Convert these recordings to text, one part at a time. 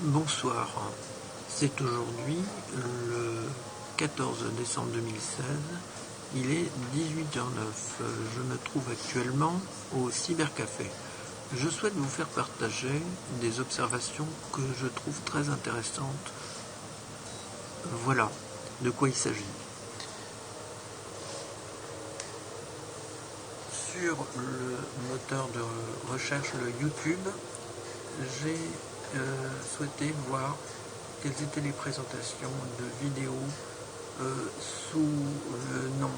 Bonsoir, c'est aujourd'hui le 14 décembre 2016, il est 18h09, je me trouve actuellement au cybercafé. Je souhaite vous faire partager des observations que je trouve très intéressantes. Voilà de quoi il s'agit. Sur le moteur de recherche, le YouTube, j'ai souhaité voir quelles étaient les présentations de vidéos sous le nom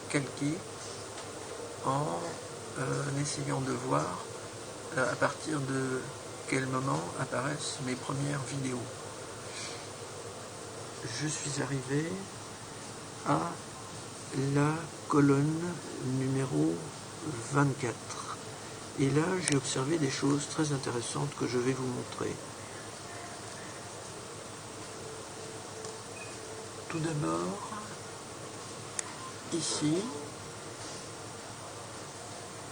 Kalki en essayant de voir à partir de quel moment apparaissent mes premières vidéos. Je suis arrivé à la colonne numéro 24 et là j'ai observé des choses très intéressantes que je vais vous montrer. Tout d'abord, ici,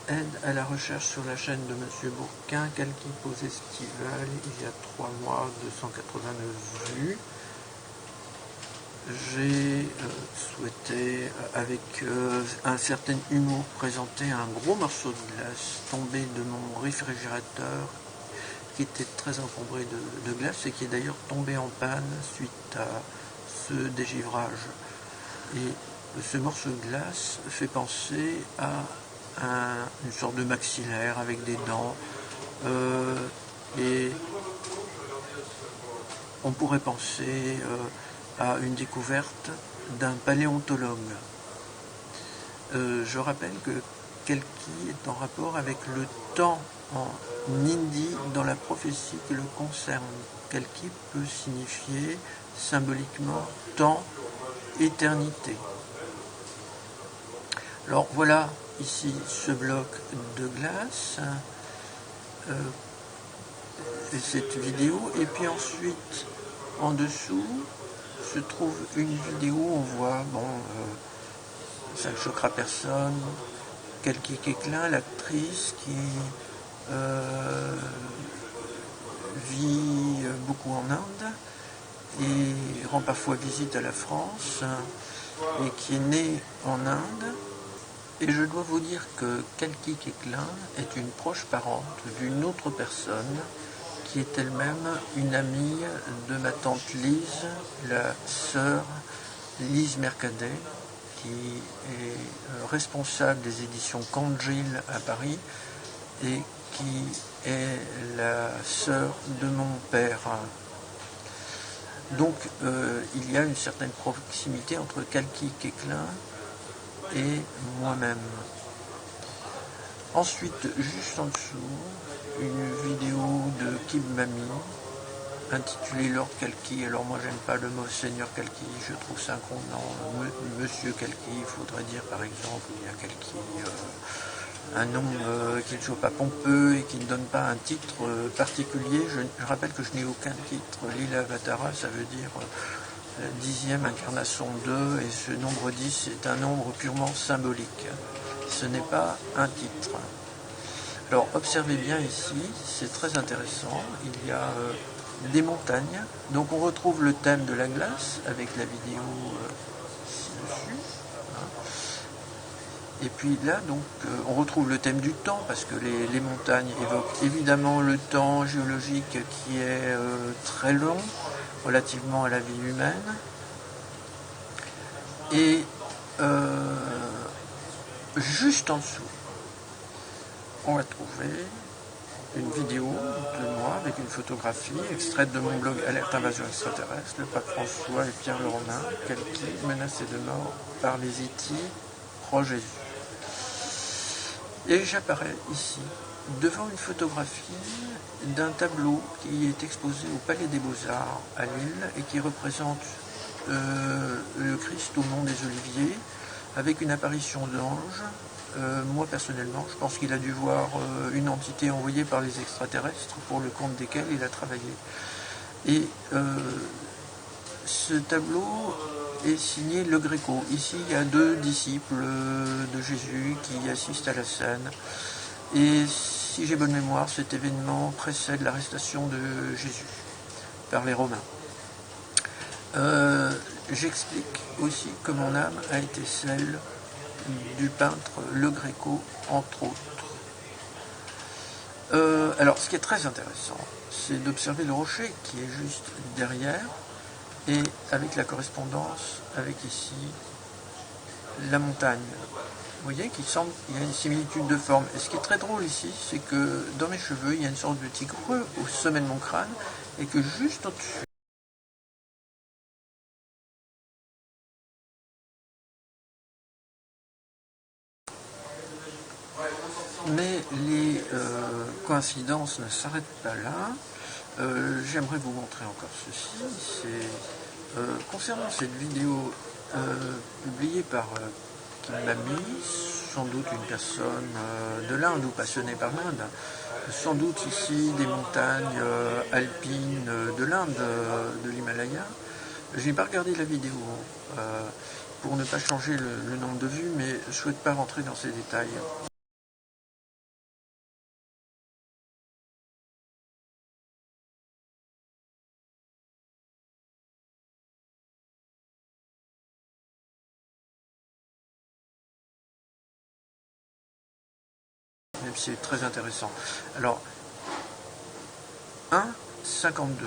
aide à la recherche sur la chaîne de Monsieur Bourquin, Kalki pause estivale, il y a 3 mois, 289 vues. J'ai souhaité, avec un certain humour, présenter un gros morceau de glace tombé de mon réfrigérateur, qui était très encombré de glace et qui est d'ailleurs tombé en panne suite à ce dégivrage. Et ce morceau de glace fait penser à une sorte de maxillaire avec des dents, et on pourrait penser à une découverte d'un paléontologue. Je rappelle que Kalki est en rapport avec le temps en hindi dans la prophétie qui le concerne. Kalki peut signifier symboliquement temps, éternité. Alors voilà ici ce bloc de glace, et cette vidéo, et puis ensuite en dessous se trouve une vidéo où on voit, ça ne choquera personne, Kalki Koechlin, l'actrice qui vit beaucoup en Inde et rend parfois visite à la France et qui est née en Inde. Et je dois vous dire que Kalki Koechlin est une proche parente d'une autre personne qui est elle-même une amie de ma tante Lise, la sœur Lise Mercadet, qui est responsable des éditions Kandjil à Paris et qui est la sœur de mon père. Donc il y a une certaine proximité entre Kalki Koechlin et moi-même. Ensuite, juste en dessous, une vidéo de Kib Mami intitulée Lord Kalki. Alors moi j'aime pas le mot Seigneur Kalki, je trouve ça inconvenant. Monsieur Kalki, il faudrait dire par exemple, il y a Kalki, un nom qui ne soit pas pompeux et qui ne donne pas un titre particulier. Je rappelle que je n'ai aucun titre. Lila Avatara, ça veut dire 10e incarnation 2, et ce nombre 10 est un nombre purement symbolique. Ce n'est pas un titre. Alors observez bien ici, c'est très intéressant, il y a des montagnes, donc on retrouve le thème de la glace avec la vidéo ci-dessus. Et puis là, donc, on retrouve le thème du temps, parce que les montagnes évoquent évidemment le temps géologique qui est très long, relativement à la vie humaine. Et juste en dessous, on va trouver une vidéo de moi avec une photographie extraite de mon blog Alerte Invasion Extraterrestre, le pape François et Pierre le Romain, Kalki menacé de mort par les Hiti, pro Jésus. Et j'apparais ici devant une photographie d'un tableau qui est exposé au Palais des Beaux-Arts à Lille et qui représente le Christ au mont des Oliviers avec une apparition d'ange. Moi personnellement, je pense qu'il a dû voir une entité envoyée par les extraterrestres pour le compte desquels il a travaillé. Et ce tableau est signé Le Greco. Ici, il y a 2 disciples de Jésus qui assistent à la scène. Et si j'ai bonne mémoire, cet événement précède l'arrestation de Jésus. par les Romains. J'explique aussi que mon âme a été celle du peintre Le Greco, entre autres. Alors, ce qui est très intéressant, c'est d'observer le rocher qui est juste derrière, et avec la correspondance avec ici la montagne. Vous voyez qu'il semble qu'il y a une similitude de forme. Et ce qui est très drôle ici, c'est que dans mes cheveux, il y a une sorte de petit creux au sommet de mon crâne, et que juste au-dessus, mais les coïncidences ne s'arrêtent pas là. J'aimerais vous montrer encore ceci. C'est concernant cette vidéo publiée par Kim Mami, sans doute une personne de l'Inde ou passionnée par l'Inde, sans doute ici des montagnes alpines de l'Inde, de l'Himalaya. Je n'ai pas regardé la vidéo pour ne pas changer le nombre de vues, mais je ne souhaite pas rentrer dans ces détails. Même si c'est très intéressant. Alors, 1, 52.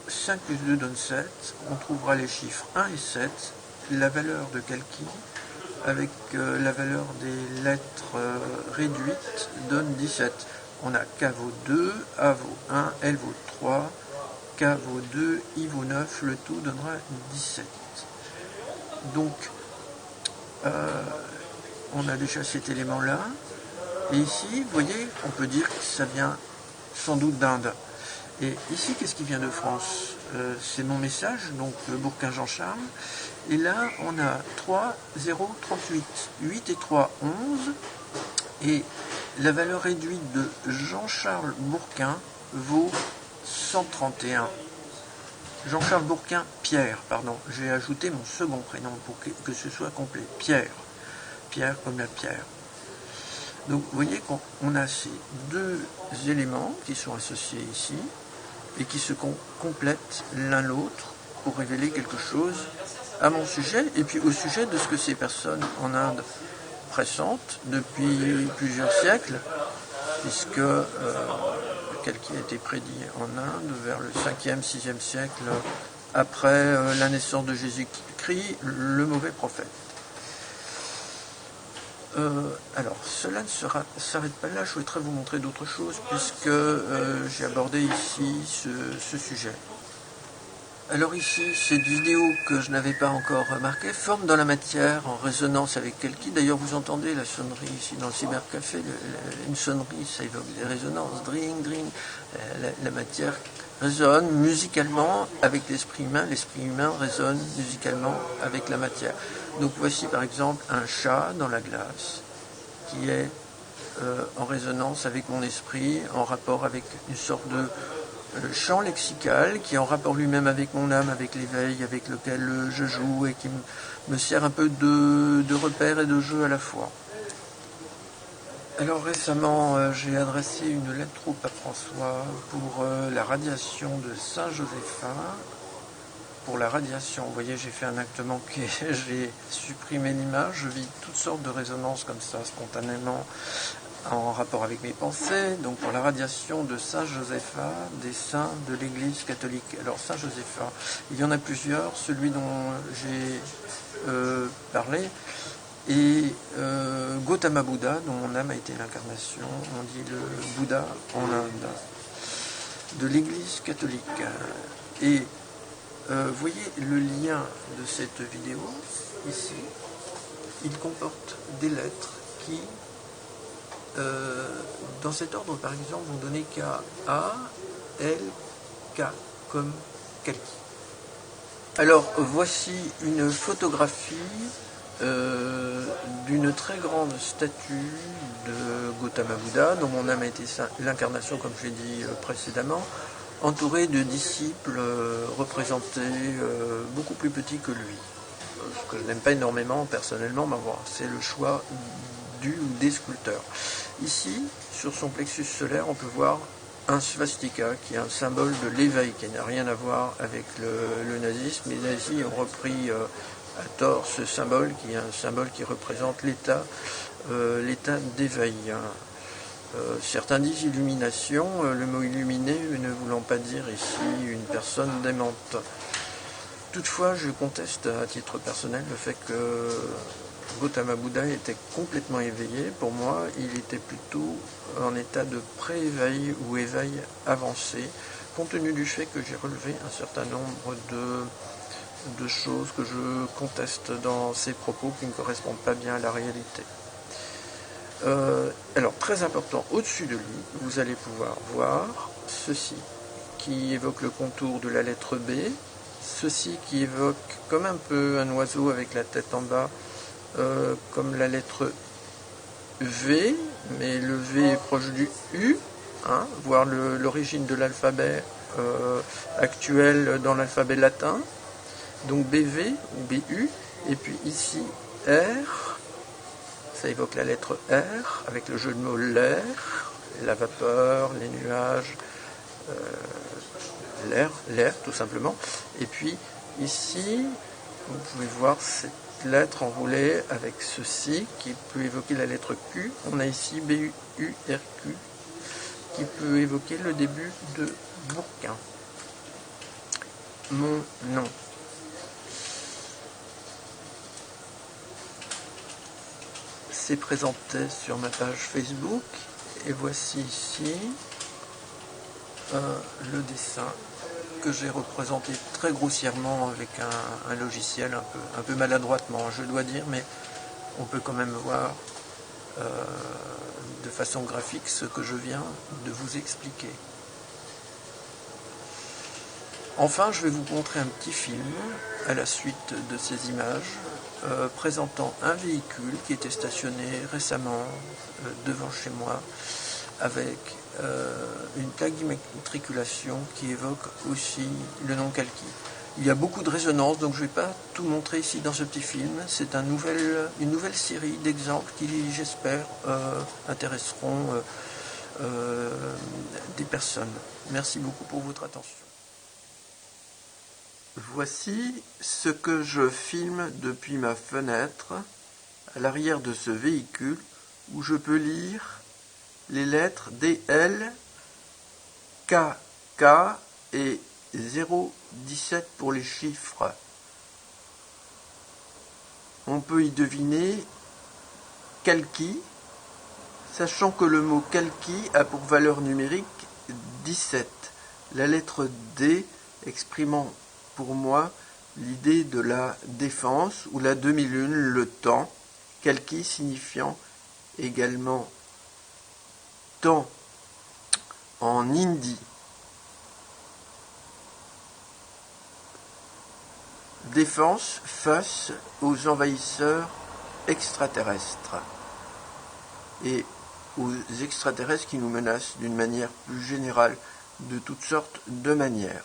5 plus 2 donne 7. On trouvera les chiffres 1 et 7. La valeur de Kalki avec la valeur des lettres réduites donne 17. On a K vaut 2, A vaut 1, L vaut 3, K vaut 2, I vaut 9. Le tout donnera 17. Donc, on a déjà cet élément-là. Et ici, vous voyez, on peut dire que ça vient sans doute d'Inde. Et ici, qu'est-ce qui vient de France? C'est mon message, donc le Bourquin Jean-Charles. Et là, on a 3, 0, 38. 8 et 3, 11. Et la valeur réduite de Jean-Charles Bourquin vaut 131. Jean-Charles Bourquin, Pierre, pardon. J'ai ajouté mon second prénom pour que ce soit complet. Pierre. Pierre comme la pierre. Donc vous voyez qu'on a ces deux éléments qui sont associés ici et qui se complètent l'un l'autre pour révéler quelque chose à mon sujet et puis au sujet de ce que ces personnes en Inde pressentent depuis plusieurs siècles, puisque Kalki a été prédit en Inde vers le 5e, 6e siècle après la naissance de Jésus-Christ, le mauvais prophète. Alors, cela ne s'arrête pas là, je souhaiterais vous montrer d'autres choses, puisque j'ai abordé ici ce sujet. Alors ici, cette vidéo que je n'avais pas encore remarquée forme dans la matière en résonance avec Kalki. D'ailleurs, vous entendez la sonnerie ici dans le cybercafé, une sonnerie, ça évoque des résonances, dring, dring. La matière résonne musicalement avec l'esprit humain résonne musicalement avec la matière. Donc voici par exemple un chat dans la glace qui est en résonance avec mon esprit, en rapport avec une sorte de champ lexical qui est en rapport lui-même avec mon âme, avec l'éveil avec lequel je joue et qui me sert un peu de repère et de jeu à la fois. Alors récemment, j'ai adressé une lettre au pape François pour la radiation de Saint-Joséphin. Pour la radiation, vous voyez, j'ai fait un acte manqué, j'ai supprimé l'image, je vis toutes sortes de résonances comme ça, spontanément, en rapport avec mes pensées. Donc pour la radiation de Saint-Joséphin, des saints de l'Église catholique. Alors Saint-Joséphin, il y en a plusieurs, celui dont j'ai parlé, et Gautama Bouddha, dont mon âme a été l'incarnation, on dit le Bouddha en Inde, de l'Église catholique. Et vous voyez le lien de cette vidéo, ici, il comporte des lettres qui, dans cet ordre par exemple, vont donner K, A, L, K, comme Kalki. Alors voici une photographie d'une très grande statue de Gautama Bouddha, dont mon âme a été l'incarnation, comme je l'ai dit précédemment, entouré de disciples représentés beaucoup plus petits que lui. Ce que je n'aime pas énormément personnellement, mais voilà, c'est le choix du ou des sculpteurs. Ici, sur son plexus solaire, on peut voir un swastika qui est un symbole de l'éveil, qui n'a rien à voir avec le nazisme. Les nazis ont repris à tort ce symbole, qui est un symbole qui représente l'état d'éveil. Certains disent illumination, le mot illuminé ne voulant pas dire ici une personne démente. Toutefois, je conteste à titre personnel le fait que Gautama Bouddha était complètement éveillé. Pour moi, il était plutôt en état de pré-éveil ou éveil avancé, compte tenu du fait que j'ai relevé un certain nombre de choses que je conteste dans ses propos qui ne correspondent pas bien à la réalité. Alors, très important, au-dessus de lui, vous allez pouvoir voir ceci, qui évoque le contour de la lettre B, ceci qui évoque comme un peu un oiseau avec la tête en bas, comme la lettre V, mais le V est proche du U, voir l'origine de l'alphabet actuel dans l'alphabet latin, donc BV ou BU, et puis ici R, ça évoque la lettre R, avec le jeu de mots l'air, la vapeur, les nuages, l'air tout simplement, et puis ici, vous pouvez voir cette lettre enroulée avec ceci qui peut évoquer la lettre Q. On a ici BURQ qui peut évoquer le début de Bourquin. Mon nom. C'est présenté sur ma page Facebook et voici ici le dessin que j'ai représenté très grossièrement avec un logiciel un peu maladroitement, je dois dire, mais on peut quand même voir de façon graphique ce que je viens de vous expliquer. Enfin, je vais vous montrer un petit film à la suite de ces images présentant un véhicule qui était stationné récemment devant chez moi avec une plaque d'immatriculation qui évoque aussi le nom Kalki. Il y a beaucoup de résonances, donc je ne vais pas tout montrer ici dans ce petit film. C'est une nouvelle série d'exemples qui, j'espère, intéresseront des personnes. Merci beaucoup pour votre attention. Voici ce que je filme depuis ma fenêtre à l'arrière de ce véhicule où je peux lire les lettres DL, KK et 017 pour les chiffres. On peut y deviner Kalki, sachant que le mot Kalki a pour valeur numérique 17. La lettre D exprimant pour moi l'idée de la défense ou la demi-lune, le temps, Kalki signifiant également temps en hindi. Défense face aux envahisseurs extraterrestres et aux extraterrestres qui nous menacent d'une manière plus générale, de toutes sortes de manières.